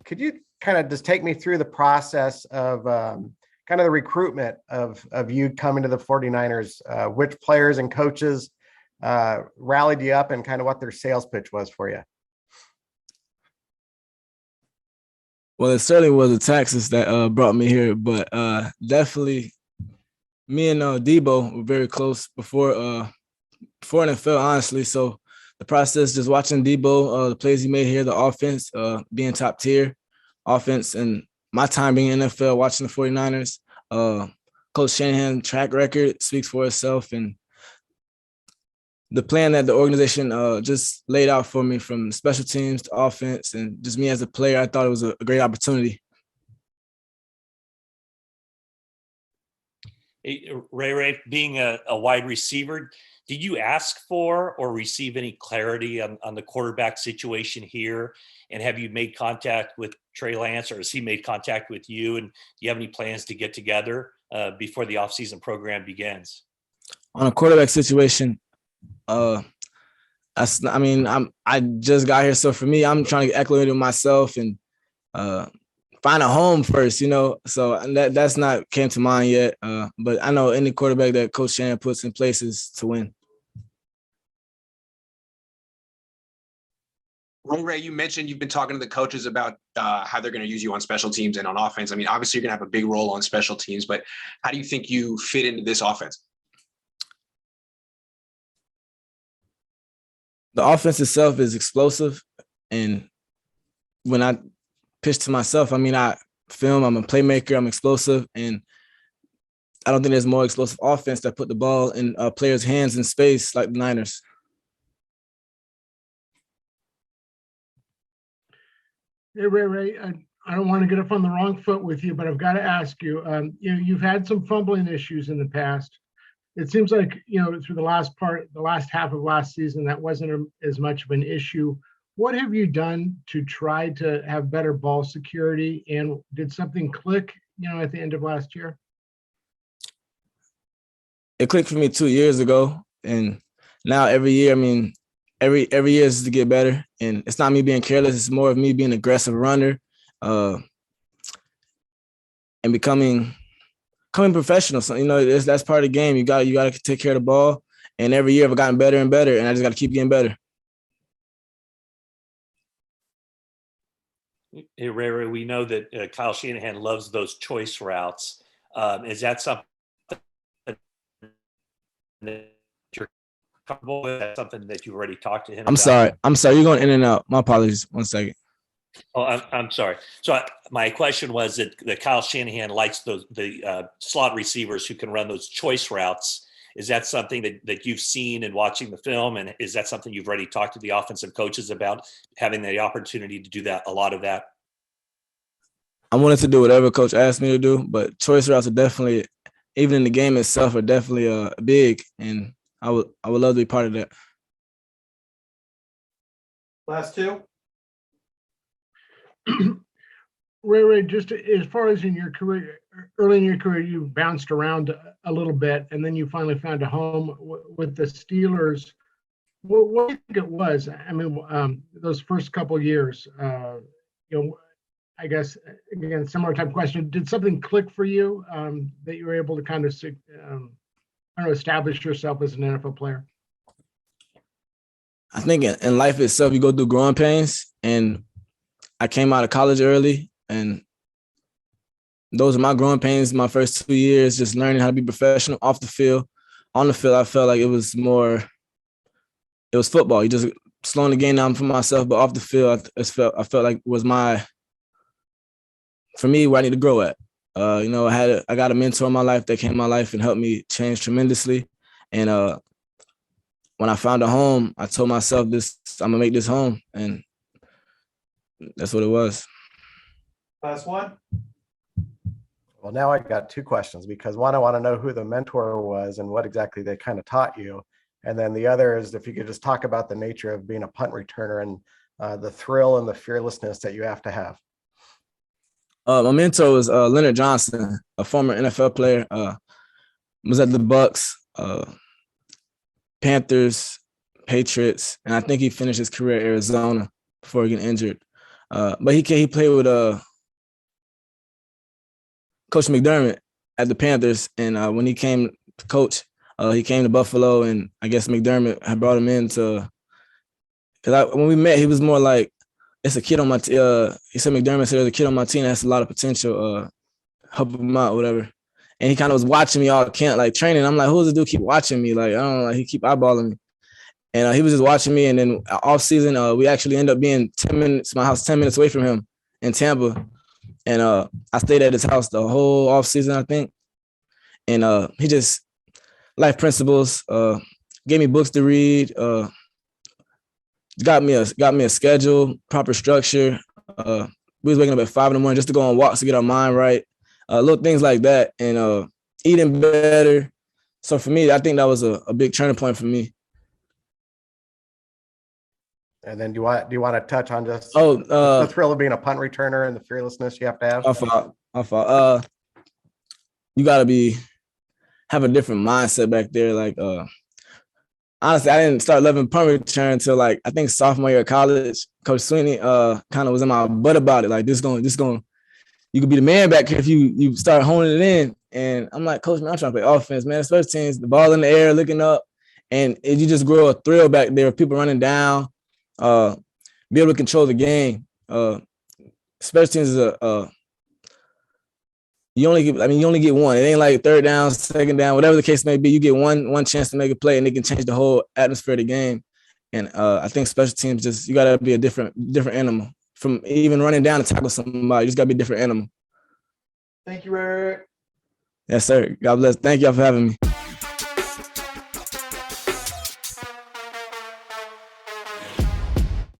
could you kind of just take me through the process of kind of the recruitment of you coming to the 49ers? Which players and coaches rallied you up, and kind of what their sales pitch was for you? Well, it certainly was the taxes that brought me here, but definitely me and Debo were very close before NFL, honestly. So the process, just watching Debo, the plays he made here, the offense, being top tier offense, and my time being in NFL, watching the 49ers, Coach Shanahan track record speaks for itself, and the plan that the organization just laid out for me, from special teams to offense and just me as a player, I thought it was a great opportunity. Ray, being a wide receiver, did you ask for or receive any clarity on the quarterback situation here? And have you made contact with Trey Lance, or has he made contact with you? And do you have any plans to get together before the offseason program begins? On a quarterback situation, I just got here. So for me, I'm trying to get acclimated with myself and find a home first, So that's not came to mind yet. But I know any quarterback that Coach Shanahan puts in place is to win. Ray, you mentioned you've been talking to the coaches about how they're going to use you on special teams and on offense. I mean, obviously you're going to have a big role on special teams, but how do you think you fit into this offense? The offense itself is explosive, and when I pitch to myself, I film, I'm a playmaker, I'm explosive, and I don't think there's more explosive offense that put the ball in players' hands in space like the Niners. Hey, Ray, I don't want to get up on the wrong foot with you, but I've got to ask you, you've had some fumbling issues in the past. It seems like, through the last half of last season, that wasn't as much of an issue. What have you done to try to have better ball security? And did something click, at the end of last year? It clicked for me 2 years ago. And now every year, every year is to get better. And it's not me being careless. It's more of me being an aggressive runner and becoming professional. So, that's part of the game. You got to take care of the ball. And every year I've gotten better and better, and I just got to keep getting better. Hey, Ray, we know that Kyle Shanahan loves those choice routes. Is that something that you're comfortable with? That's something that you've already talked to him about? I'm sorry. You're going in and out. My apologies. 1 second. Oh, I'm sorry. So my question was that Kyle Shanahan likes the slot receivers who can run those choice routes. Is that something that you've seen in watching the film? And is that something you've already talked to the offensive coaches about, having the opportunity to do that, a lot of that? I wanted to do whatever coach asked me to do, but choice routes are definitely, even in the game itself, are definitely big. And I would love to be part of that. Last two. Ray, just as far as in your career, early in your career, you bounced around a little bit, and then you finally found a home with the Steelers. What do you think it was? Those first couple of years, I guess, again, similar type question. Did something click for you that you were able to kind of, establish yourself as an NFL player? I think in life itself, you go through growing pains, and I came out of college early, and those are my growing pains. My first 2 years, just learning how to be professional off the field. On the field, I felt like it was football. You just slowing the game down for myself, but off the field, I felt like it was for me, where I need to grow at. I got a mentor in my life that came in my life and helped me change tremendously. And when I found a home, I told myself I'm gonna make this home, and that's what it was. Last one. Well, now I got two questions, because one, I want to know who the mentor was and what exactly they kind of taught you. And then the other is if you could just talk about the nature of being a punt returner and the thrill and the fearlessness that you have to have. My mentor was Leonard Johnson, a former NFL player. Was at the Bucs, Panthers, Patriots, and I think he finished his career at Arizona before he got injured. But he played with Coach McDermott at the Panthers, and when he came to coach, he came to Buffalo, and I guess McDermott had brought him in to. Because when we met, he was more like, "It's a kid on my." He said McDermott said, "There's a kid on my team that has a lot of potential. Help him out, whatever." And he kind of was watching me all camp, like training. I'm like, "Who's this dude keep watching me? Like, I don't know, like, he keep eyeballing me." And he was just watching me. And then off season, we actually ended up being 10 minutes, my house 10 minutes away from him in Tampa. And I stayed at his house the whole off season, I think. And he just life principles, gave me books to read, got me a schedule, proper structure. We was waking up at 5 a.m. just to go on walks to get our mind right, little things like that, and eating better. So for me, I think that was a big turning point for me. And then do you want to touch on just the thrill of being a punt returner and the fearlessness you have to have? My fault. You gotta have a different mindset back there. Like honestly, I didn't start loving punt return until like I think sophomore year of college. Coach Sweeney kind of was in my butt about it. Like this going, you could be the man back here if you start honing it in. And I'm like, Coach, man, I'm trying to play offense, man. Special teams, the ball in the air, looking up, and you just grow a thrill back there of people running down. Be able to control the game. Special teams is you only get one. It ain't like third down, second down, whatever the case may be. You get one chance to make a play, and it can change the whole atmosphere of the game. And I think special teams you gotta be a different animal. From even running down to tackle somebody, you just gotta be a different animal. Thank you, Eric. Yes, sir. God bless. Thank y'all for having me.